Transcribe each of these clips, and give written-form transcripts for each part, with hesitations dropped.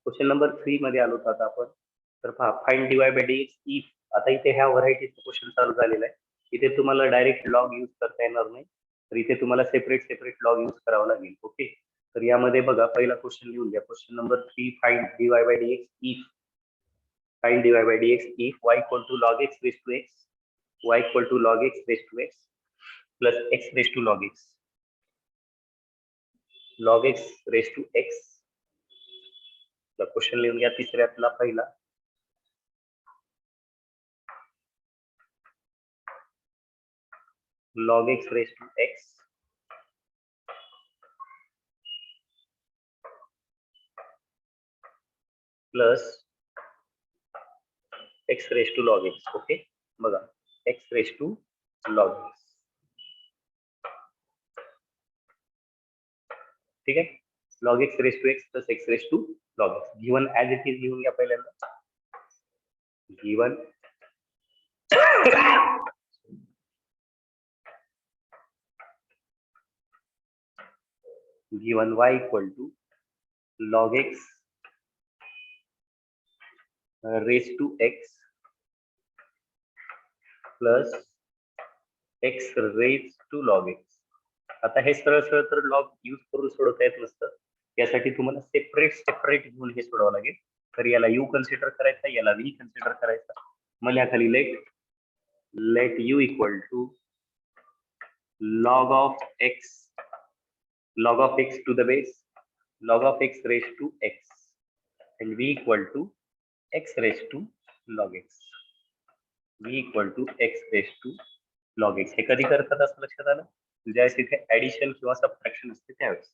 Question number 3 मध्ये आलो होतो आता आपण. तर पहा, find dy by dx if. आता इथे ह्या व्हरायटीचा क्वेश्चन चालू झालेला आहे. इथे तुम्हाला डायरेक्ट लॉग यूज करता येणार नाही, तर इथे तुम्हाला सेपरेट लॉग यूज करावा लागेल. ओके, तर यामध्ये बघा, पहिला क्वेश्चन लिहून घ्या. Question number 3, find dy by dx if. Find dy by dx if y equal to log x raise to x, y equal to log x raise to x plus x raise to log x, log x raise to x. Question लिहून घ्या तिसऱ्यातला पहिला. log x raised to x plus x raised to log x. Okay, बघा, x raised to log x. ठीक आहे, log x raised to x plus x raised to log x given as it is लिहून घ्या पहिल्यांदा. given given y equal to log x raised to x plus x raised to log x. आता हे सरळ सरळ तर log use करून सोडवता येत नसतं, यासाठी तुम्हाला सेपरेट घेऊन हे सोडवावं लागेल. तर याला u कन्सिडर करायचा, याला v कन्सिडर करायचा. मला खाली let u equal to log of x to the base log of x raised to x and v equal to x raised to log x. v equal to x raised to log x. हे कधी करतात असं लक्षात आलं? ज्यावेळेस इथे addition किंवा subtraction असते त्यावेळेस.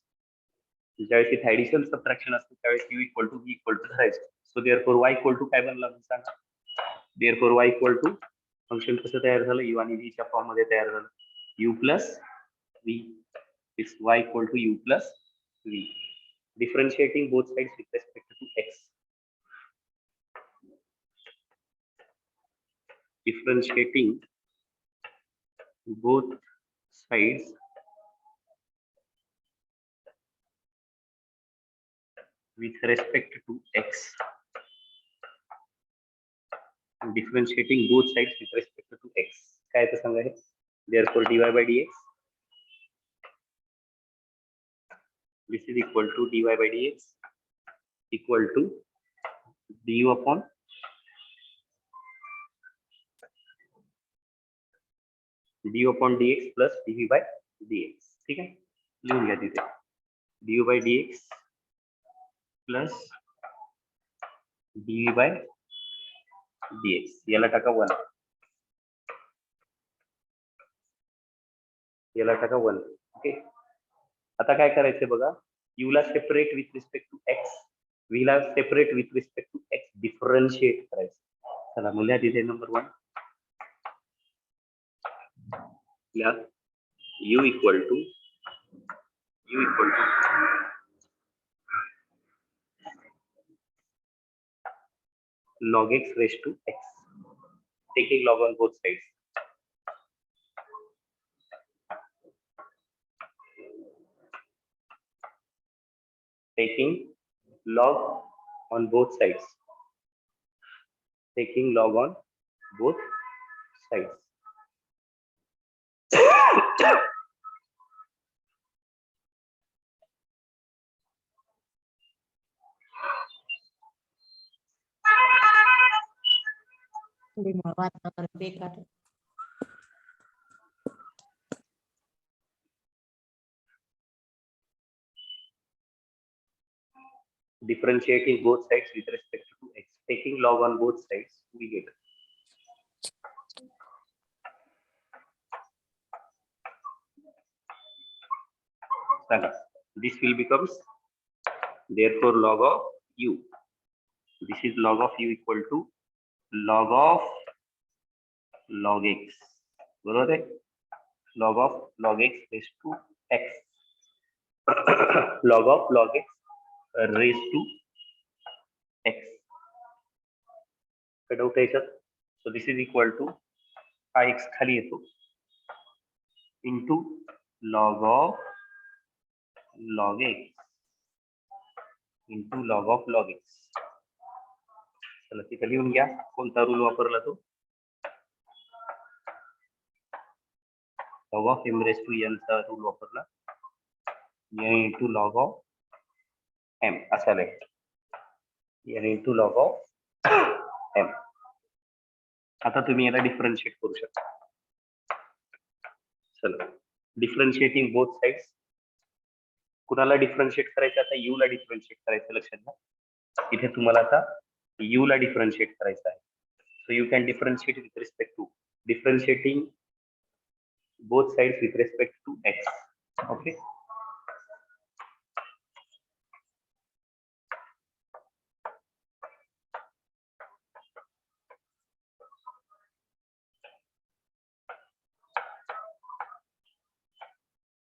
ज्यावेळेस इथे ऍडिशन सबट्रॅक्शन असते त्यावेळेस u equal to v equal to धरायचं. So therefore y equal to काय बनलं सांगा? Therefore y equal to function कसं तयार झालं? u आणि v च्या फॉर्म मध्ये तयार झालं. u plus v is y equal to u plus v. Differentiating both sides with respect to x. Differentiating both sides with respect to x. Differentiating both sides with respect to x. काय ते सांगा हे? Therefore dy by dx this is equal to dy by dx equal to du upon dx plus dv by dx. ठीक आहे, लिहून घ्या तिथे du by dx plus dv by dx. याला टाका 1, याला टाका 1. ओके, आता काय करायचंय बघा, u ला separate with respect to x, v ला separate with respect to x differentiate करायचं. चला मुल्या तिथे नंबर 1 या u equal to log x raised to x, taking log on both sides. Taking log on both sides. Taking log on both sides. Differentiating both sides with respect to x, taking log on both sides, we get this will becomes therefore log of u. This is log of u equal to log of log x. बरोबर आहे, log of log x raised to x. log of log x raised to x. काय doubt आहे याच्यात? So this is equal to हा x खाली येतो into log of log x into log of log X. चला तिथे लिहून घ्या कोणता रूल वापरला तो. Log of M raise to N चा रूल वापरला. N into log of M असा लिहा. N into log of M. आता तुम्ही याला डिफरन्शिएट करू शकता. चला डिफरन्शिएटिंग बोथ साइड्स. कुणाला डिफरन्शिएट करायचं आता यू ला डिफरन्शिएट करायचं लक्षात घ्या. इथे तुम्हाला आता यू ला डिफरन्शिएट करायचं आहे. So you can differentiate with respect to differentiating both sides with respect to x. Okay.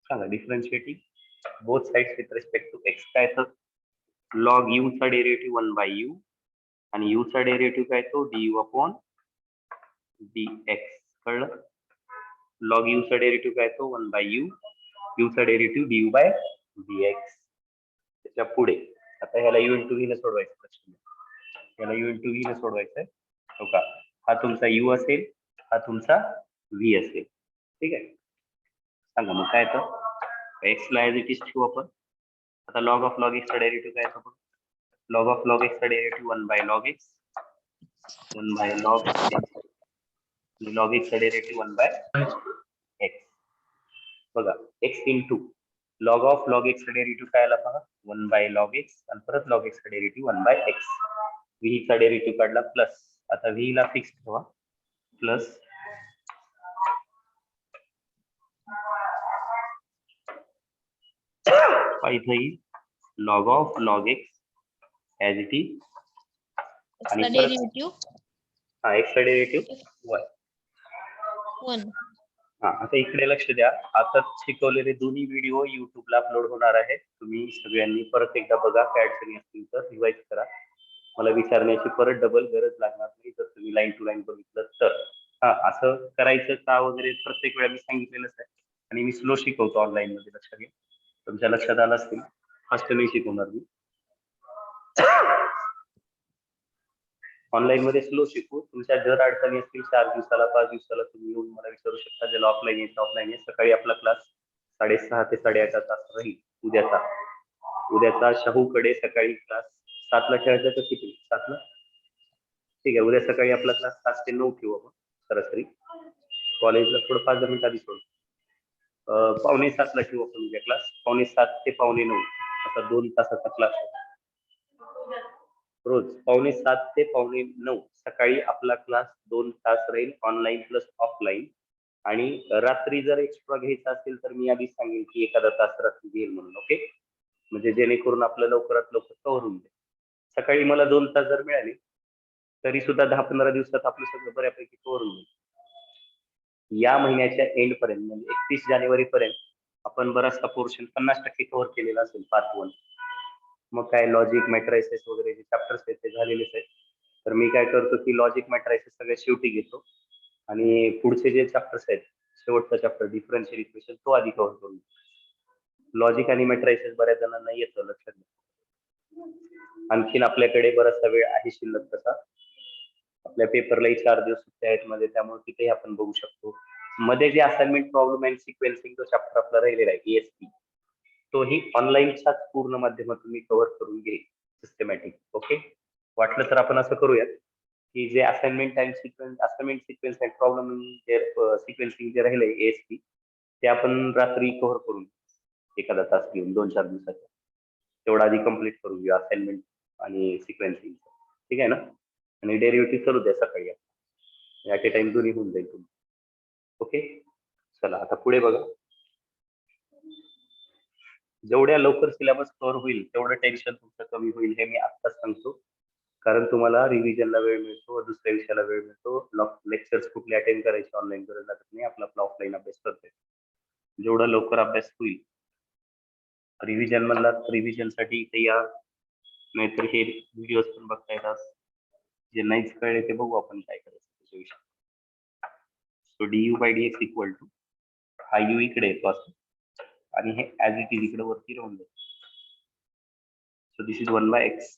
सांगा differentiating both sides with respect to x काय तर log u चा डेरिव्हेटिव्ह 1 by u आणि u चा डेरिव्हेटिव्ह काय तो du upon dx. कळलं. log u चा डेरिव्हेटिव्ह काय तो 1 by u, u चा डेरिव्हेटिव्ह du by dx. त्याच्या पुढे आता ह्याला u into v ने सोडवायचं. याला u into v ने सोडवायचं. हो का. हा तुमचा u असेल, हा तुमचा v असेल. ठीक आहे. सांगा मग काय तर x ला ऍज इट इज ठेवू आपण. आता log ऑफ log x चा डेरिव्हेटिव्ह काय आपण log ऑफ log x चा derivative 1 by log x, 1 by log x, log x चा डेरिव्हेटिव्ह 1 by x. बघा x into log of log x चा डेरिव्हेटिव्ह काय आला पहा 1 by log x आणि परत log x चा डेरिव्हेटिव्ह 1 by x. v चा डेरिव्हेटिव्ह काढला प्लस. आता v ला फिक्स ठेवा प्लस इथे log of log x as it is आणि डेरिव्हेटिव्ह हा x चा डेरिव्हेटिव्ह 1. हा आता इकडे लक्ष द्या. आता शिकवलेले दोन्ही व्हिडिओ युट्यूबला अपलोड होणार आहेत. तुम्ही सगळ्यांनी परत एकदा बघा. काय अडचणी असतील तर रिवाइज करा. मला विचारण्याची परत डबल गरज लागणार नाही जर तुम्ही लाईन टू लाईन बघितलं तर. हा असं करायचं का वगैरे प्रत्येक वेळा मी सांगितलेलंच आहे आणि मी स्लो शिकवतो ऑनलाईन मध्ये. लक्षात घ्या. तुमच्या लक्षात आलं असतील. फर्स्ट मी शिकवणार मी ऑनलाईन मध्ये स्लो शिकू. तुमच्या जर अडचणी असतील 4 दिवसाला 5 दिवसाला तुम्ही येऊन मला विचारू शकता. ज्याला ऑफलाईन यायचं ऑफलाईन आहे. सकाळी आपला क्लास 6:30 ते 8:30 तास राहील उद्याचा शाहूकडे सकाळी क्लास 7 ला ठेवायचा तर किती 7 ला. ठीक आहे. उद्या सकाळी आपला क्लास 7 ते 9 ठेवू आपण सरासरी. कॉलेजला थोडं 5-10 मिनिटं आधी सोडू. 6:45 ला ठेवू आपण उद्या क्लास. 6:45 ते 8:45 असा 2 तासाचा क्लास रोज. 6:45 ते 8:45 सकाळी आपला क्लास 2 तास राहील ऑनलाईन प्लस ऑफलाईन. आणि रात्री जर एक्स्ट्रा घ्यायचा असेल तर मी आधीच सांगेन की एखादा तास रात्री घेईल म्हणून. ओके. म्हणजे जेणेकरून आपलं लवकरात लवकर कव्हर होऊन जाईल. सकाळी मला 2 तास जर मिळाले तरी सुद्धा 10-15 दिवसात आपलं सगळं बऱ्यापैकी कव्हर होऊन जाईल. या महिन्याच्या एंड पर्यंत म्हणजे 31 जानेवारी पर्यंत आपण बराचसा पोर्शन 50% कव्हर केलेला असेल पार्ट 1. मग काय लॉजिक मॅट्रायसिस वगैरे जे चॅप्टर्स आहेत ते झालेलेच आहेत. तर मी काय करतो की लॉजिक मॅट्रायसिस सगळ्यात शेवटी घेतो आणि पुढचे जे चॅप्टर्स आहेत शेवटचा चॅप्टर डिफरन्शियल इक्वेशन तो आधी कव्हर करून. लॉजिक आणि मॅट्रायसिस बऱ्याच जणांना येतं लक्षात घ्या. आणखीन आपल्याकडे बराचसा वेळ आहे शिल्लक तसा. आपल्या पेपरलाही 4 दिवस सुट्ट्या आहेत मध्ये त्यामुळे तिथेही आपण बघू शकतो. मध्ये जे असाइनमेंट प्रॉब्लेम अँड सिक्वेन्सिंग तो चॅप्टर आपला राहिलेला आहे ESP तोही ऑनलाईनच्याच पूर्ण माध्यमातून मी कव्हर करून घेईल सिस्टमॅटिक. ओके. वाटलं तर आपण असं करूयात की जे assignment sequence and problem sequencing जे राहिले ESP ते आपण रात्री कव्हर करून एखादा तास घेऊन 2-4 दिवसाचा तेवढा आधी कम्प्लीट करून घेऊ असाइनमेंट आणि सिक्वेन्सिंग. ठीक आहे ना. आणि डेरिव्हेटिव्ह करू द्या सकाळी. ऍट ए टाइम दोन्ही होऊन जाईल तुम्ही. ओके. चला आता पुढे बघा. जेवढ्या लवकर सिलेबस कव्हर होईल तेवढं टेन्शन तुमचं कमी होईल हे मी आत्ताच सांगतो. कारण तुम्हाला रिव्हिजनला वेळ मिळतो, दुसऱ्या विषयाला वेळ मिळतो. लेक्चर्स कुठले अटेंड करायचे ऑनलाईन गरज लागत नाही. आपला ऑफलाईन अभ्यास करतोय. जेवढा लवकर अभ्यास होईल रिव्हिजन म्हणला रिव्हिजनसाठी इथे या. नाहीतर हे व्हिडिओज पण बघता येतात. जे नाहीच कळले ते बघू आपण काय करायचं त्याच्याविषयी. सो du/dx इक्वल टू हा u इकडे येतो असं आणि हे ऍज इट इज इकडे वरती राहून जातो. So this is 1 by x,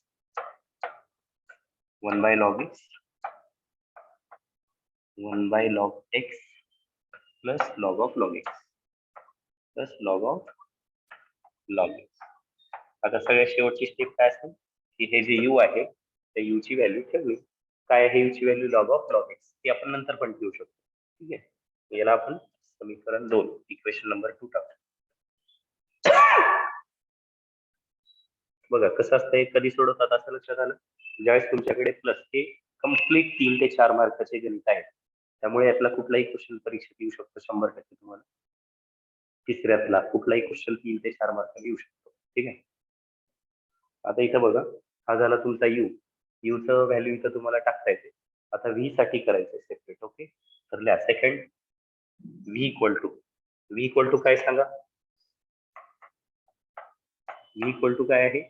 1 by log x, 1 by log x plus log of log x plus log of log x. आता सगळ्यात शेवटची स्टेप काय असेल की हे जे u आहे त्या u ची व्हॅल्यू ठेवली. काय आहे u ची value log of log x, ती आपण नंतर पण ठेवू शकतो. ठीक आहे, याला आपण समीकरण 2 इक्वेशन नंबर 2 टाकू. बघा कसं असतं, हे कधी सोडवतात असं लक्षात आलं ज्यावेळेस तुमच्याकडे प्लस हे कम्प्लीट 3 ते 4 मार्काचे गणित आहेत, त्यामुळे यातला कुठलाही क्वेश्चन परीक्षेत येऊ शकतो. 100% तुम्हाला तिसऱ्यातला कुठलाही क्वेश्चन 3 ते 4 मार्क येऊ शकतो. ठीक आहे, आता इथं बघा हा झाला तुमचा u चं व्हॅल्यू इथं तुम्हाला टाकता येते. आता v साठी करायचं सेपरेट. ओके, तर लिहा सेकंड v इक्वल टू काय सांगा, v इक्वल टू काय आहे,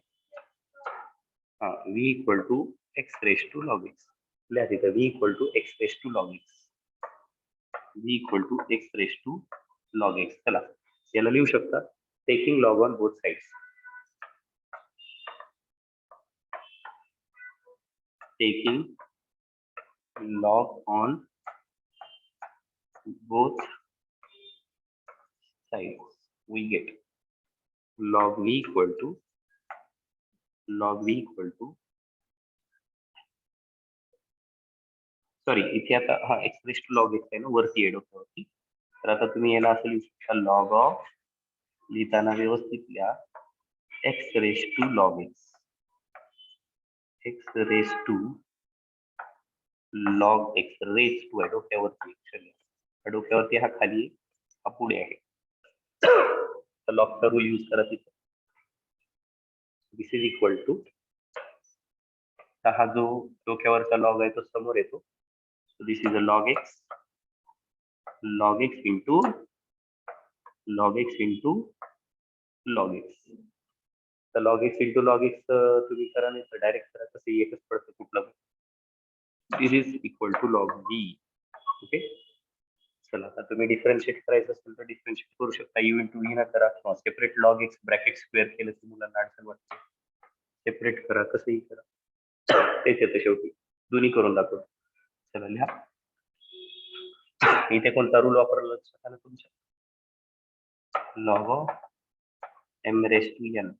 हा v equal to X raise to log X. लिहा तिथं v equal to X raise to log X, v equal to X raise to log X. चला याला लिहू शकता taking log on both sides, taking log on both sides, we get log v equal to sorry इथे आता हा X raise to log X आहे ना वरती आहे डोक्यावरती, तर आता तुम्ही याला असं लिहू शकता लॉग ऑफ, लिहिताना व्यवस्थित लिहा X raise to log X, X raise to log X, raise to आहे डोक्यावरती, डोक्यावरती हा खाली हा पुढे आहे, तर लॉगचा रूल यूज करा तिथे. दिस इज इक्वल टू, हा जो डोक्यावरचा लॉग आहे तो समोर येतो, so this is a log X into log X तर log X into log X तुम्ही करा, नाही तर डायरेक्ट करा, तसं एकच पडतं कुठलं. This is equal to log B. Okay, चला आता तुम्ही डिफरन्शिएट करायचं असेल तर डिफरन्शिएट करू शकता, यू इंटू व्ही ना करा किंवा separate log x bracket square केलं तर मुलांना अडचण वाटते, सेपरेट करा, कसंही करा, तेच येतं शेवटी, दोन्ही करून दाखवतो. चला लिहा इथे कोणता रूल वापरला लक्षात आलं तुमच्या, log of M raise to N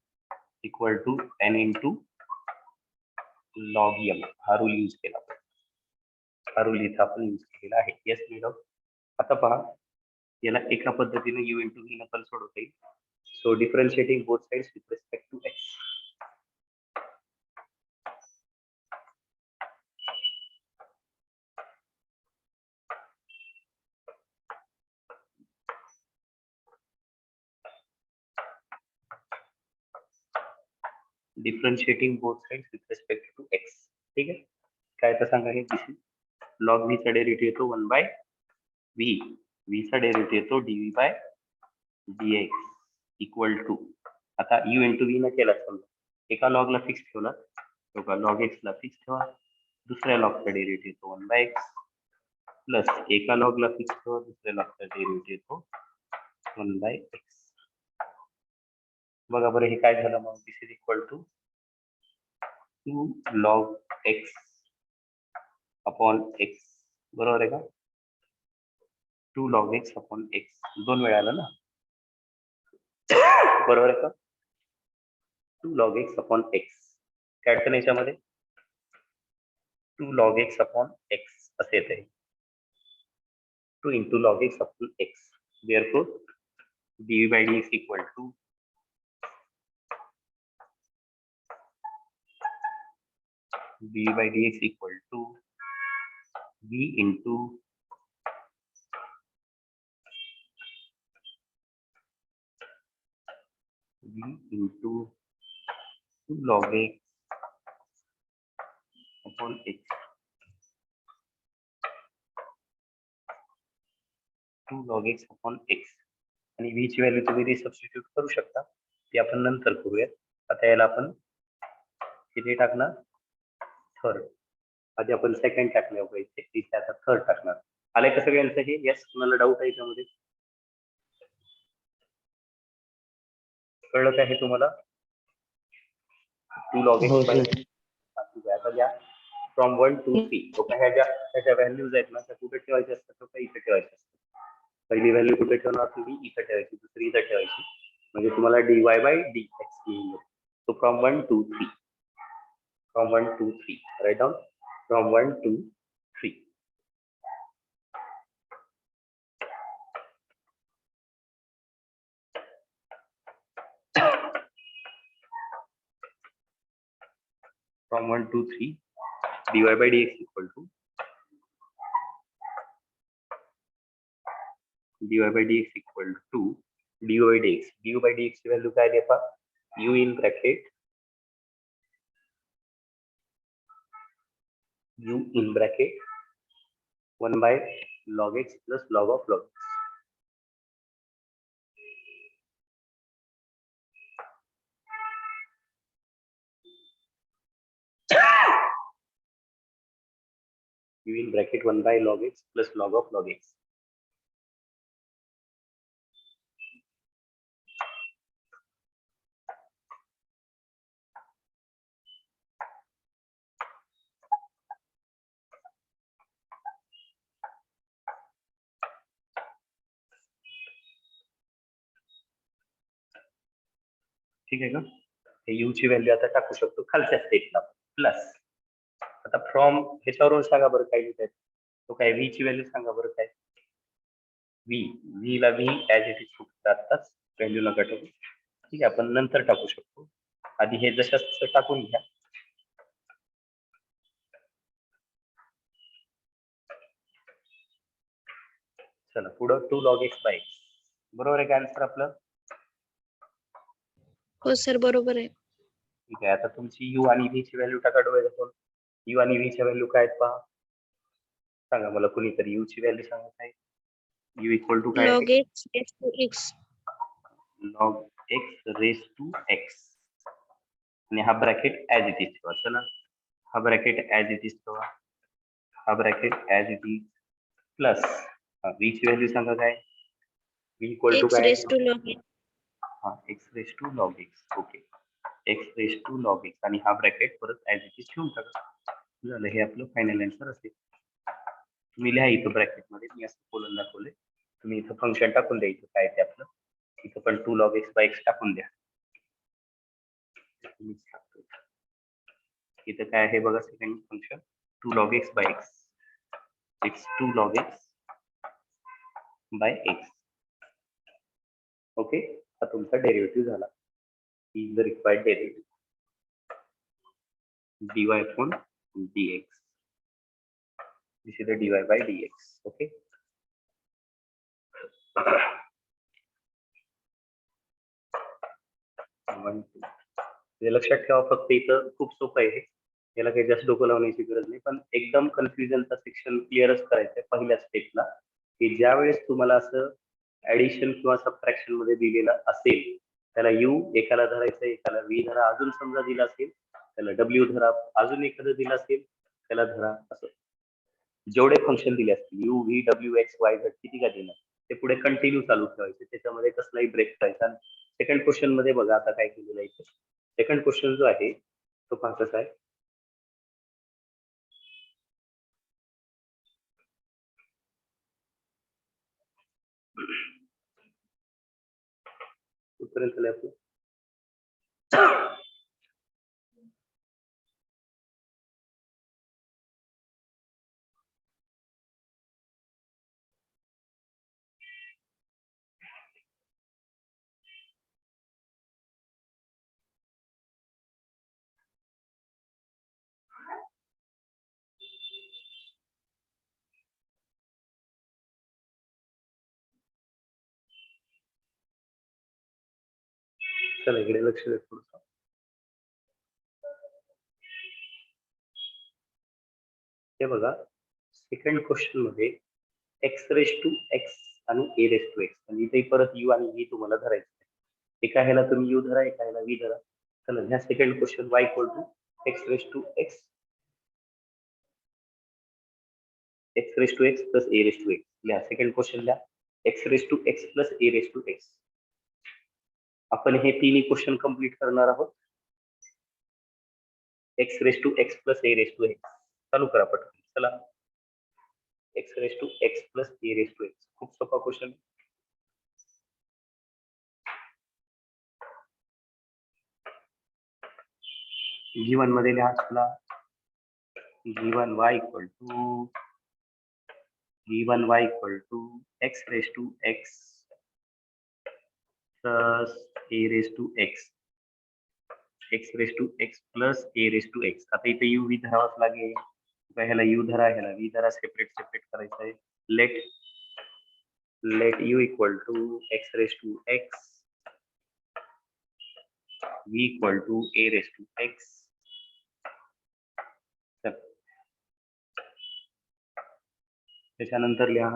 equal to N into log M, हा रूल यूज केला, हा रूल इथं आपण यूज केलेला आहे. येस मॅडम, आता पहा याला एका पद्धतीने यू इंटू व्ही नकल सोडवता येईल. So differentiating both sides with respect to x, differentiating both sides with respect to x. ठीक आहे, काय तर सांगा, हे दिस लॉग व्ही चा डेरिव्हेटिव्ह येतो 1 बाय व्ही, व्ही चा डेरिव्हेटिव्ह येतो dv by dx equal to, आता यू इंटू व्ही न केला, समजा एका लॉगला फिक्स ठेवला, एका लॉग एक्सला फिक्स ठेवा, दुसऱ्या लॉगचा डेरिव्हेटिव्ह येतो 1 बाय एक्स प्लस एका लॉगला फिक्स ठेवा, दुसऱ्या लॉगचा डेरिव्हेटिव्ह येतो 1 बाय एक्स. बघा बरं हे काय झालं मग, this is equal to 2 log X upon X, बरोबर आहे का, 2 लॉग एक्स अपॉन एक्स, दोन वेळा आलं ना, बरोबर आहे का, 2 लॉग एक्स अपॉन एक्स, काय अडचण याच्यामध्ये, 2 लॉग एक्स अपॉन एक्स असे येते, 2 into log X upon X, therefore dv by dx equal to D by dx equal to v into two log x upon x, 2 log x upon x, आणि v ची value तुम्ही रिसबस्टिट्यूट करू शकता, ती आपण नंतर करूया. आता याला आपण किती टाकणार, थर्ड, आधी आपण सेकंड टाकले पाहिजे, इथे आता थर्ड टाकणार. आलंय का सगळ्यांचं हे, यस, तुम्हाला डाऊट आहे याच्यामध्ये, कळलं काय हे तुम्हाला, 2 log हो x by सर. आता घ्या फ्रॉम 1 to 3. ओके, ह्या व्हॅल्यूज आहेत ना त्या कुठे ठेवायच्या असतात तो इथे ठेवायच्या असतात. पहिली व्हॅल्यू कुठे ठेवणार तुम्ही, इथे ठेवायची, दुसरी इथे ठेवायची, म्हणजे तुम्हाला dy by dx येईल. So from 1 to 3, from 1 to 3, write down from 1 to 3. From 1 to 3, dy by dx equal to dy by dx equal to dy by dx. dy by dx ची व्हॅल्यू काय देता, u in bracket u in bracket 1 by log x plus log of log x. u in bracket 1 by log x plus log of log x. ठीक आहे का, हे u ची value आता टाकू शकतो खालच्या स्टेपला प्लस. आता फ्रॉम ह्याच्यावरून सांगा बरं काय लिहित आहेत, तो काय v ची व्हॅल्यू सांगा बरं काय, v ला v ऍज इट इज आताच व्हॅल्यू नका टाकू. ठीक आहे, आपण नंतर टाकू शकतो, आधी हे जशा तसं टाकून घ्या. चला पुढं 2 log x by x, बरोबर आहे का आन्सर आपलं. हो सर बरोबर आहे. ठीक आहे, आता तुमची u आणि v ची व्हॅल्यू टाका डोळ्यातून. u आणि v च्या व्हॅल्यू काय आहेत पहा, सांगा मला कुणीतरी u ची व्हॅल्यू सांगा काय. u इक्वल टू काय आहे, log x raised to x. log x raise to x, आणि हा ब्रॅकेट ऍज इट इज ठेवा. चला हा ब्रॅकेट ऍज इट इज ठेवा, हा bracket as it is plus v ची व्हॅल्यू सांगा काय, v इक्वल टू x काय, raised to log x. हा x raise to log x. Okay, x raise to log x आणि हा ब्रॅकेट परत ऍज इट इज ठेवून टाका. झालं, हे आपलं फायनल आन्सर असेल. तुम्ही लिहा इथं ब्रॅकेट मध्ये, मी असं कोलन दाखवले, तुम्ही इथं फंक्शन टाकून द्या, इथं काय ते आपलं, इथं पण 2 log x by x टाकून द्या. इथं काय आहे बघा, second function 2 log x by x, it's 2 log x by x. Okay, हा तुमचा डेरिव्हेटिव्ह झाला, is the required derivative dy upon dx. This is the dy by dx. Okay. हे लक्षात ठेवा, फक्त इथं खूप सोपं आहे, याला काही जास्त डोकं लावण्याची गरज नाही, पण एकदम कन्फ्युजनचा सेक्शन क्लिअरच करायचं आहे पहिल्या स्टेपला, की ज्या वेळेस तुम्हाला असं ऍडिशन किंवा सबट्रॅक्शन मध्ये दिलेलं असेल, त्याला u एकाला धरायचं, एकाला v धरा, अजून समजा दिला असेल त्याला w धरा, अजून एखादं दिलं असेल त्याला धरा. असं जेवढे फंक्शन दिले असतील u v w x y z किती का दिलं, ते पुढे कंटिन्यू चालू ठेवायचे, त्याच्यामध्ये कसलाही ब्रेक करायचा. सेकंड क्वेश्चन मध्ये बघा आता काय केलेलं आहे. सेकंड क्वेश्चन जो आहे तो पहा कसा आहे, कुठपर्यंत आलंय आपलं, चला इकडे लक्ष द्या थोडंसं. हे बघा, सेकंड क्वेश्चन मध्ये x रेस टू x आणि a रेस टू x, आणि इथे परत u आणि v तुम्हाला धरायचं आहे. एका ह्याला तुम्ही u धरा, एका ह्याला v धरा. चला ह्या second question y equal to x raise to x, x raise to x plus a raise to x लिहा. सेकंड क्वेश्चन लिहा, x raise to x plus a raise to x. आपण हे तिन्ही क्वेश्चन कंप्लीट करणार आहोत. X raise to x plus A raise to X. चालू करा पटकन. चला, X raise to x plus A raise to X. खूप सोपा क्वेश्चन. गिवन मध्ये लिहा. चला, given y equal to x raise to x plus a raise to x, x raise to x plus a raise to x. आता इथे u v धरावाच लागेल. ह्याला u धरा, ह्याला v धरा, सेपरेट करायचं आहे. Let u equal to x raise to x, v equal to a raise to x. त्याच्यानंतर लिहा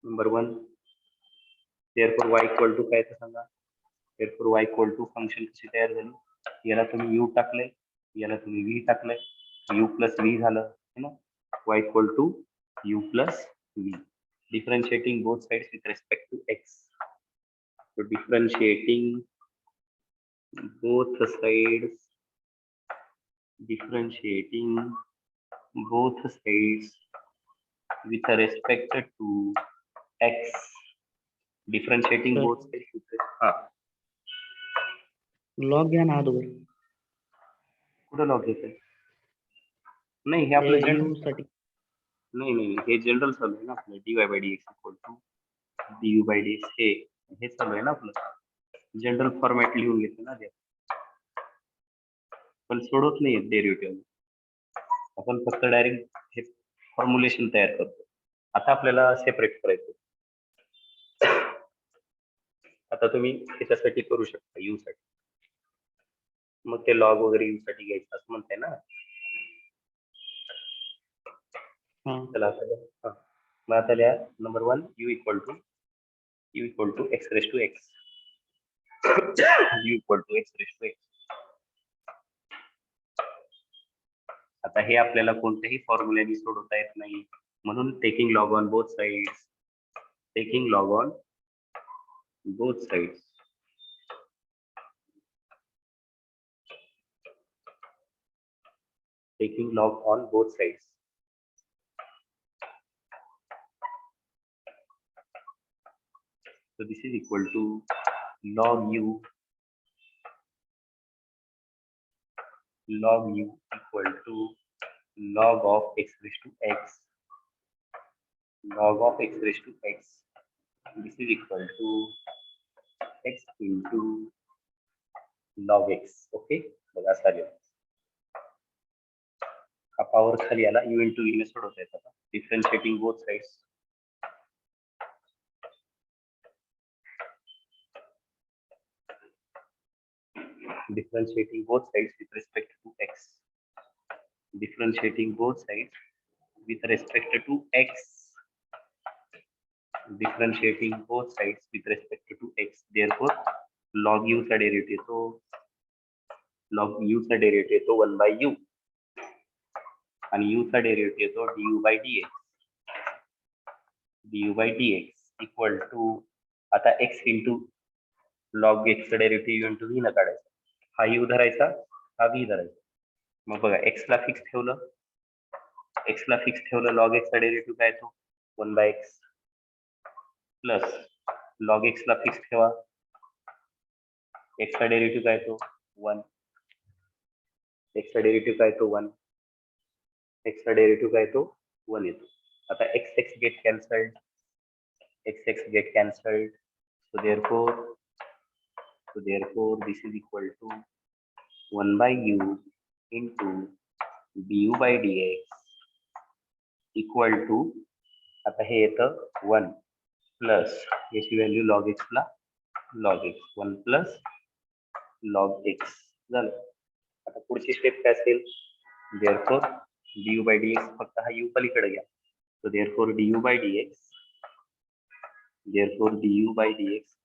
number 1. therefore y equal to काय तर सांगा. therefore y equal to function कशी तयार झाली. याला तुम्ही u टाकले, याला तुम्ही v टाकले, u प्लस v झालं है ना. y equal to u plus v. Differentiating both sides with respect to x. so differentiating both sides with respect to x. Differentiating Sir. both sides with हा log घ्या ना अगोदर कुठं log घेते. नाही हे आपलं जनरल u साठी. नाही हे जनरल चालू आहे ना आपलं. dy by dx equal to du by dx हे चालू आहे ना आपलं. जनरल फॉर्मॅट लिहून घेतो ना ते, पण सोडत नाही डेरिव्हेटिव्ह. आपण फक्त डायरेक्ट हे फॉर्म्युलेशन तयार करतो. आता आपल्याला सेपरेट करायचं. आता तुम्ही त्याच्यासाठी करू शकता u साठी, मग ते लॉग वगैरे u साठी घ्यायचं असं म्हणताय ना. चला आता मग आता लिहा number 1 u equal to x raise to x u equal to x raise to x. आता हे आपल्याला कोणत्याही फॉर्म्युल्याने सोडवता येत नाही, म्हणून taking log on both sides. Taking log on both sides. Taking log on both sides. So this is equal to log u equal to log of x raised to x. Log of x raised to x. This is equal to x into log x. Okay, बघा चालेल. हा power खाली आला, u into v ने सोडवता येतं. आता differentiating both sides. Differentiating both sides with respect to x. Differentiating both sides with respect to x. Differentiating both sides with respect to x. Therefore, log u चा derivative तो log u चा derivative तो 1 by u आणि u चा derivative तो du by dx. du by dx equal to आता x into log x चा derivative into v न काढायचा. हा u धरायचा, हा v धरायचा. मग बघा x ला फिक्स ठेवलं, log x चा डेरिव्हेटिव्ह काय तो 1 by x plus log x ला फिक्स ठेवा, x चा डेरिव्हेटिव्ह काय तो 1, x चा डेरिव्हेटिव्ह काय तो 1, x चा डेरिव्हेटिव्ह काय तो 1 येतो. आता x get cancelled, so therefore this is equal to 1 by u into du by dx equal to आता हे येतं 1 प्लस याची व्हॅल्यू log x ला log x 1 plus log x झालं. आता पुढची स्टेप काय असेल. therefore du by dx फक्त हा u पलीकडे घ्या. so therefore du by dx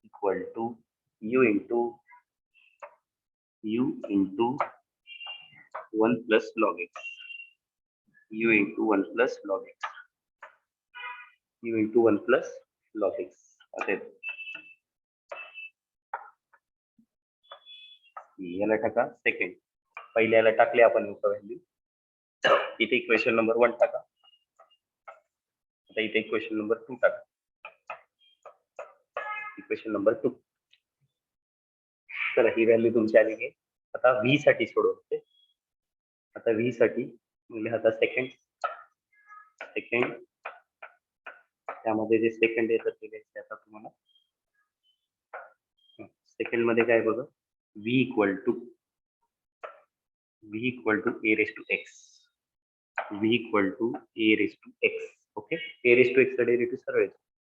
equal to u into 1 plus log x. u into 1 plus log x. u into 1 plus log x असेल. याला टाका सेकंड. पहिल्याला टाकले आपण व्हॅल्यू. इथे इक्वेशन नंबर 1 टाका. आता इथे इक्वेशन नंबर 2 टाका. Equation number 2. चला ही व्हॅल्यू तुमची आली आहे. आता व्ही साठी सोडवते. आता व्ही साठी म्हणजे आता सेकंड त्यामध्ये जे सेकंड येतात ते घ्यायचे. आता तुम्हाला सेकंड मध्ये काय बघा, V equal to A raise to X. V equal to A raise to X. Okay, A raise to X चा डेरिव्हेटिव्ह सरळ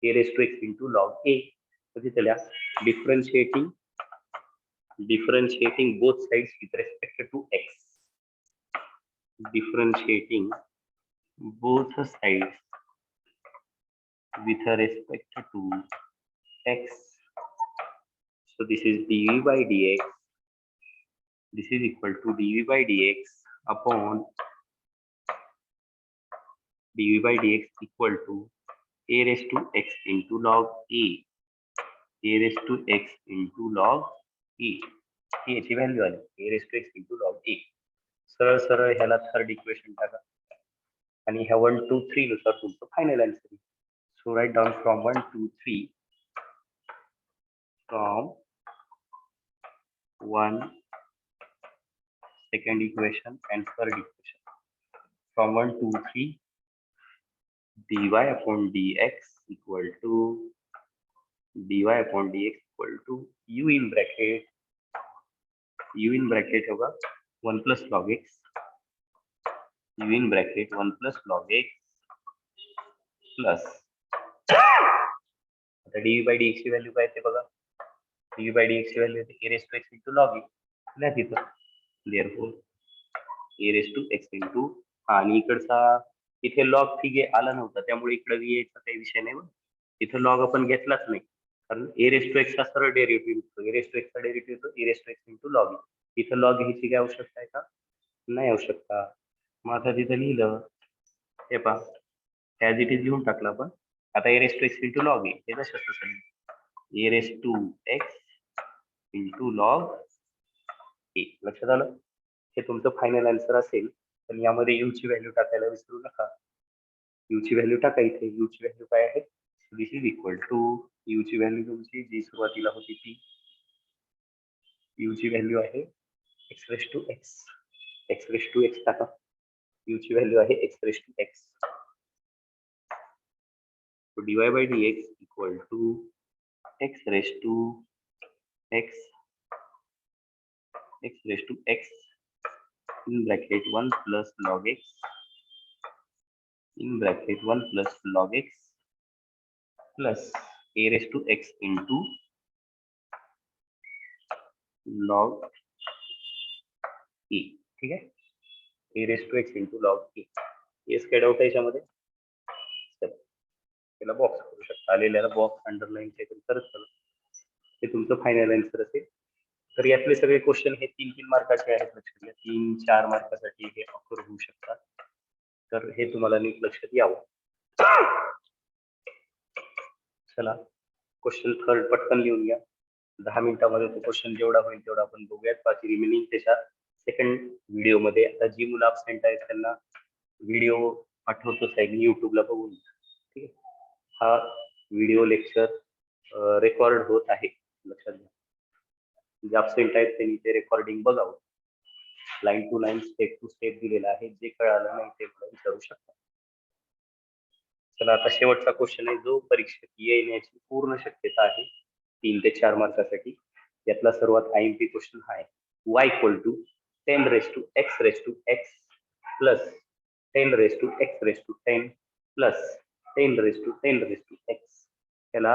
A raise to X into log A. म्हणजे त्याला differentiating both sides with respect to x. Differentiating both sides with respect to x. So this is dv by dx. This is equal to dv by dx upon dv by dx equal to a raised to x into log a. A raised to x into log e. ही याची value आली a raised to x into log a. सरळ सरळ ह्याला third equation टाका आणि ह्या 1 2 3 नुसार तुमचं final answer. So write down from 1 2 3 from 1 second equation and third equation. From 1 2 3 dy upon dx equal to u in bracket होगा 1 plus log x. u in bracket 1 plus log x plus आता dv by dx ची value काय ते बघा. dv by dx ची value आहे a raised to x into log e. लिहा तिथं. therefore a raised to x into आणि इकडचा इथे लॉग ठीक आहे आला नव्हता त्यामुळे इकडे यायचा काही विषय नाही. इथं लॉग आपण घेतलाच नाही कारण a raised to x चा सरळ डेरिव्हेटिव्ह होतो. a raised to x चा डेरिव्हेटिव्ह होतो a raised to x into log e. इथं लॉग घ्यायची काय आवश्यकता आहे का? नाही आवश्यकता. मग आता तिथं लिहिलं हे पहा ॲज इट इज लिहून टाकलं आपण. आता a raised to x into log e हे कसं असतं a raised to x into log e. लक्षात आलं? हे तुमचं फायनल आन्सर असेल तर यामध्ये u ची व्हॅल्यू टाकायला विसरू नका. u ची व्हॅल्यू टाका इथे. u ची व्हॅल्यू काय आहे? दिस इज इक्वल टू u ची व्हॅल्यू तुमची जी सुरुवातीला होती ती u ची व्हॅल्यू आहे x raise to x. x raise to x टाका. u ची व्हॅल्यू आहे x raise to x. So dy by dx equal to x raised to x raised to x in bracket 1 plus log x in bracket 1 plus log x plus a raised to x into log e. ठीक आहे, a raised to x into log e. Yes काय doubt आहे याच्यामध्ये? त्याला box करू शकता. आलेल्याला box underline केलं तरच चला. हे तुमचं फायनल आन्सर असेल. तर यातले सगळे क्वेश्चन हे 3-3 मार्काचे आहेत. लक्षात घ्या 3-4 मार्कासाठी हे ऑफर होऊ शकतात. तर हे तुम्हाला नीट लक्षात यावं. चला क्वेश्चन थर्ड पटकन लिहून घ्या. 10 मिनिटांमध्ये तो क्वेश्चन जेवढा होईल तेवढा आपण बघूयात. बाकी रिमेनिंग त्याच्या सेकंड व्हिडिओ मध्ये. आता जी मुलं absent आहेत त्यांना व्हिडिओ पाठवतोच आहे मी युट्यूबला बघून. ठीक आहे, हा व्हिडिओ लेक्चर रेकॉर्ड होत आहे. लक्षात घ्या. जे absent आहेत त्यांनी ते रेकॉर्डिंग बघावं. Line to line step to step दिलेला आहे. जे कळालं नाही ते मला विचारू शकता. चला आता शेवटचा क्वेश्चन आहे जो परीक्षेत येण्याची पूर्ण शक्यता आहे 3 ते 4 मार्कासाठी. यातला सर्वात IMP क्वेश्चन हा आहे. y equal to 10 raise to x raise to x plus 10 raise to x raise to 10 plus 10 raise to 10 raise to x. त्याला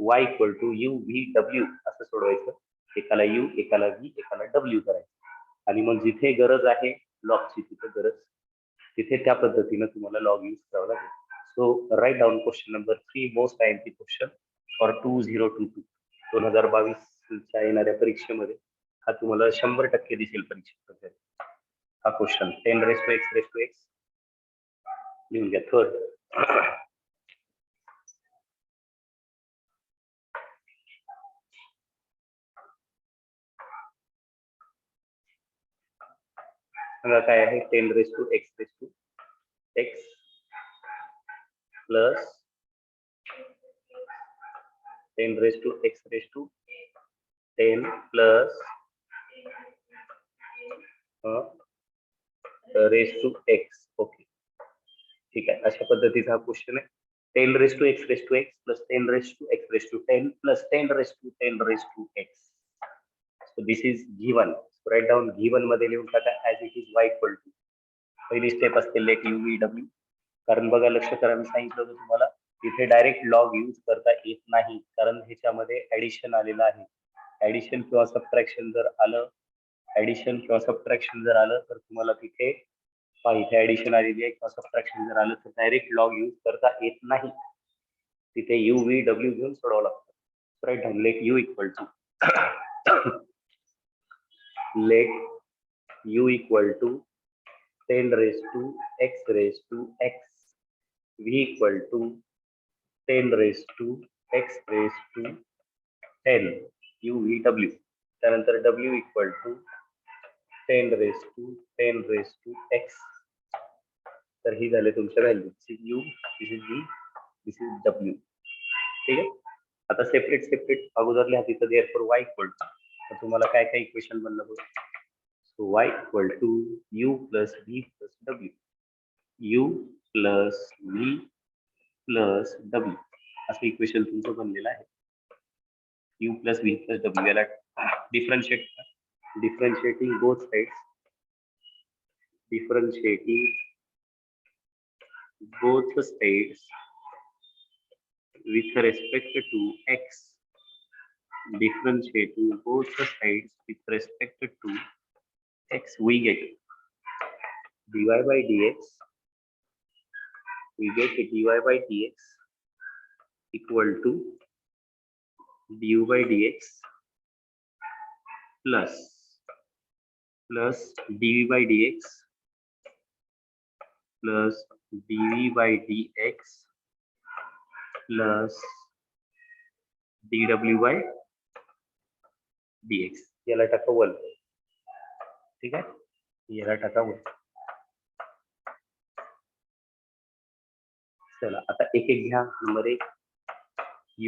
y equal to u v w असं सोडवायचं. एकाला u एकाला v एकाला w करायचं. आणि मग जिथे गरज आहे लॉगची तिथे त्या पद्धतीनं तुम्हाला लॉग यूज करावं लागेल. So write down question number 3 most IMP question for 2022. 2022च्या येणाऱ्या परीक्षेमध्ये हा तुम्हाला 100% दिसेल परीक्षेत. हा question 10 raise to x raise to x लिहून घ्या. थर्ड सांगा काय आहे 10 raise to x plus 10 raise to 10 plus raise to X. Okay, ठीक आहे. अशा पद्धतीचा हा क्वेश्चन आहे. 10 raise to x plus 10 raise to X raise to 10 plus 10 raise to X. So this is given. So write down given मध्ये लिहून टाका as it is y equal to. पहिली स्टेप असते लेट यू व्ही डब्ल्यू. कारण बघा, लक्ष करा, मी सांगितलं होतं तुम्हाला इथे डायरेक्ट लॉग यूज करता येत नाही, कारण ह्याच्यामध्ये ऍडिशन आलेलं आहे. ऍडिशन किंवा सबट्रॅक्शन जर आलं तर तुम्हाला तिथे इथे ऍडिशन आलेली आहे किंवा सबट्रॅक्शन जर आलं तर डायरेक्ट लॉग यूज करता येत नाही. तिथे यू व्ही डब्ल्यू घेऊन सोडवावं लागतं. Write down let U equal to let u equal to 10 raised to x raised to x, v equal to 10 raised to x raised to 10 u v w. त्यानंतर w equal to 10 raised to x. तर ही झाले तुमच्या value. This is u, this is v, this is w. ठीक आहे. आता separate अगोदर लिहा तिथं देअरफॉर y इक्वल टू. तर तुम्हाला काय काय इक्वेशन बनलं बघा. So y equal to u plus v plus w. u plus v plus w असं इक्वेशन तुमचं बनलेलं आहे. u plus v plus w याला differentiating both sides with respect to x. Differentiating both sides with respect to x, we get dy by dx. We get dy by dx equal to du by dx plus dv by dx plus dv by dx plus dw by dx. याला टाका 1. ठीक आहे, याला टाका 1. चला आता एक घ्या. नंबर 1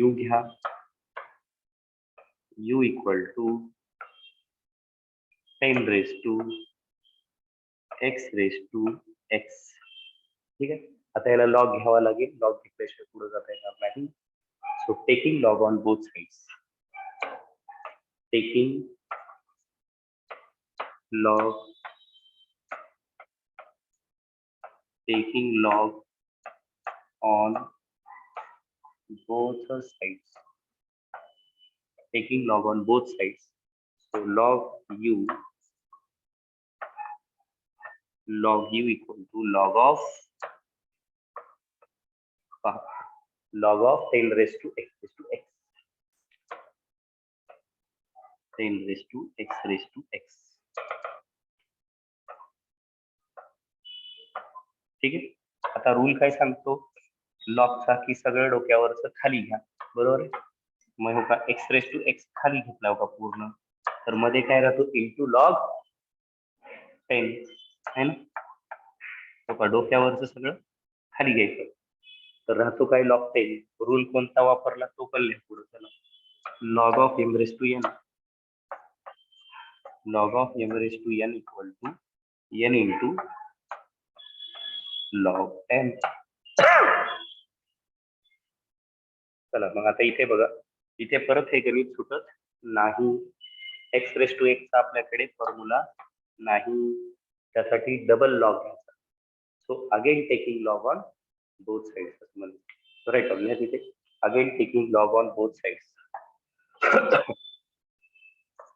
u घ्या. u equal to 10 raise to x. ठीक आहे. आता याला लॉग घ्यावा लागेल. लॉग घेतल्याशिवाय पुढे जाता येणार नाही. So taking log on both sides. Taking log on both sides. Taking log on both sides. So log u equal to log of 10 raised to x raised to x. 10 raised to x. ठीक आहे. आता rule काय सांगतो लॉगचा की सगळं डोक्यावरच खाली घ्या. बरोबर आहे. मग हो का एक्स रेस टू एक्स खाली घेतला का पूर्ण, तर मध्ये काय राहतो इंटू लॉग 10 है ना. हो का डोक्यावरच सगळं खाली घ्यायचं, तर राहतो काय लॉग 10. रूल कोणता वापरला तो कळले पुढे. चला log of m raise to n. log of m raised to n equal to n into log 10. चला मग आता इथे बघा, इथे परत हे गणित सुटत नाही. एक्स रेस टू एक्स आपल्याकडे फॉर्म्युला नाही, त्यासाठी डबल लॉग घ्यायचा. So again taking log on both sides असं म्हणतो. राईट ऑन तिथे again taking log on both sides.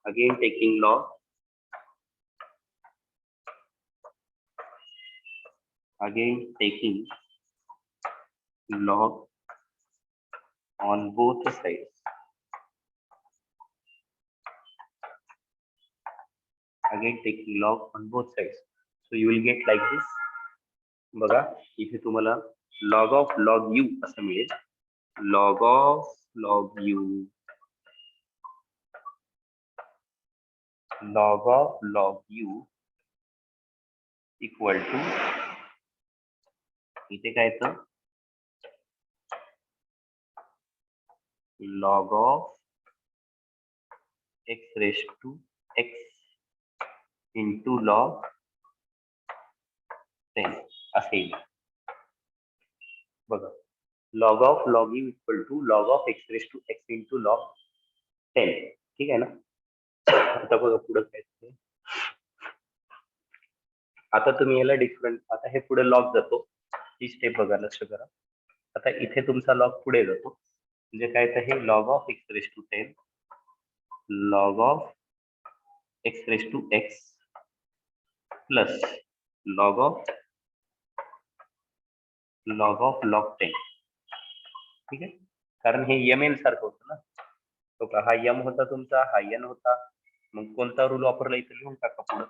Again taking log on both sides. Again taking log on both sides. So you will get like this. बघा इथे तुम्हाला log of log u असं मिळेल. log of log u, log of log u equal to इथे काय येतं log of x raise to X into log 10 असे येईल बघा log of log U equal to log of x raise to X into log 10 ठीक आहे ना. आता बघा पुढे काय आहे. आता तुम्ही याला डिफरंट आता हे पुढे लॉग जातो ही स्टेप बघा लक्ष करा. आता इथे तुमचा लॉग पुढे जातो म्हणजे काय तर हे log of x raise to 10 log of x raise to x plus log of log 10 ठीक आहे. कारण हे एम एन सारखं होतं ना. तो का हा यम होता तुमचा हा एन होता मग कोणता रूल वापरला इथे लिहून टाका पुढे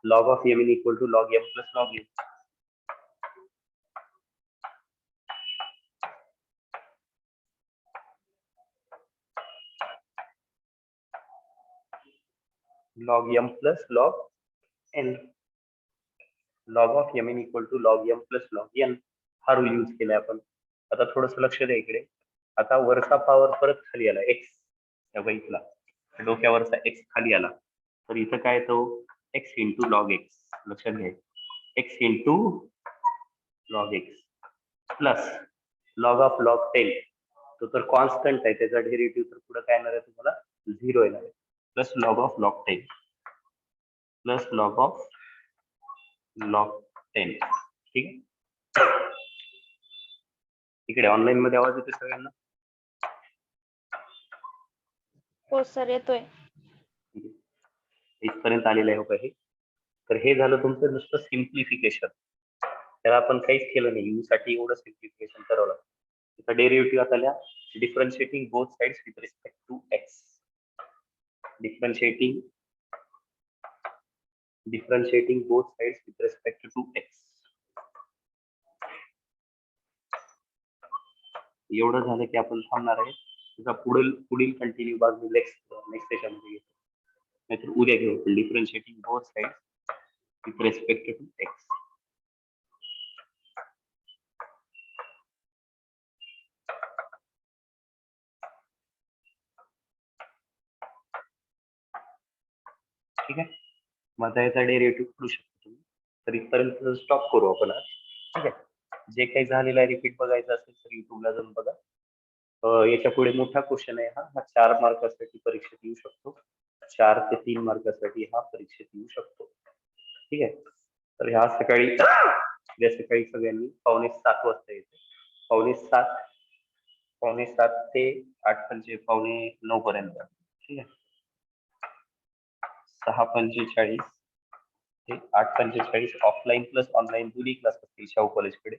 log of m n equal to log m plus log n. log m plus log n log of m n equal to log m plus log n हा रूल यूज केलाय आपण. आता थोडस लक्ष द्या इकडे. आता वरचा पॉवर परत खाली आला x या बाईकला डोक्यावरचा x खाली आला तर इथं काय येतो x इंटू लॉग एक्स लक्षात घ्या x into log x plus log of log 10 तो तर कॉन्स्टंट आहे त्याचा डेरिव्हेटिव्ह तर पुढे काय येणार आहे तुम्हाला 0 येणार आहे plus log of log 10 plus log of log 10 ठीक आहे. इकडे ऑनलाईन मध्ये आवाज येतो सगळ्यांना हो सर येतोय. ठीक आहे. इथपर्यंत आलेलं आहे हो हे. तर हे झालं तुमचं नुसतं सिम्प्लिफिकेशन. त्याला आपण काहीच केलं नाही यू साठी एवढं सिम्प्लिफिकेशन करावं इथं डेरिव्हेटिव्ह आता लिहा differentiating both sides with respect to x differentiating both sides with respect to x. एवढं झालं की आपण थांबणार आहे त्याचा पुढील कंटिन्यू भाग नेक्स्ट सेशन मध्ये घेतो नाहीतर उद्या घेऊ आपण differentiating both sides with respect to x. ठीक आहे. मग आता याचा डेरिव्हेटिव्ह करू शकतो तुम्ही तर इथपर्यंत स्टॉप करू आपण आज. ठीक आहे. जे काही झालेलं आहे रिपीट बघायचं असेल तर युट्यूबला जाऊन बघा. याच्या पुढे मोठा क्वेश्चन आहे हा 4 मार्कासाठी परीक्षेत येऊ शकतो 4 ते 3 मार्कासाठी हा परीक्षेत येऊ शकतो. ठीक आहे. तर ह्या सकाळी उद्या सकाळी सगळ्यांनी 6:45 वाजता येते 7:45 ते 8:45 पर्यंत. ठीक आहे. 6:45 ते 8:45 ऑफलाईन प्लस ऑनलाईन दोन्ही क्लास असतील शाहू कॉलेजकडे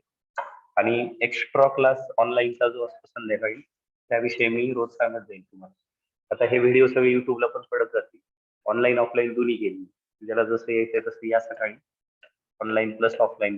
आणि एक्स्ट्रा क्लास ऑनलाईनचा जो असतो संध्याकाळी त्याविषयी मी रोज सांगत जाईल तुम्हाला. आता हे व्हिडिओ सगळे युट्यूबला पण पडत जातील ऑनलाईन ऑफलाईन दोन्ही गेली ज्याला जसं यायचं तसं या सकाळी ऑनलाईन प्लस ऑफलाईन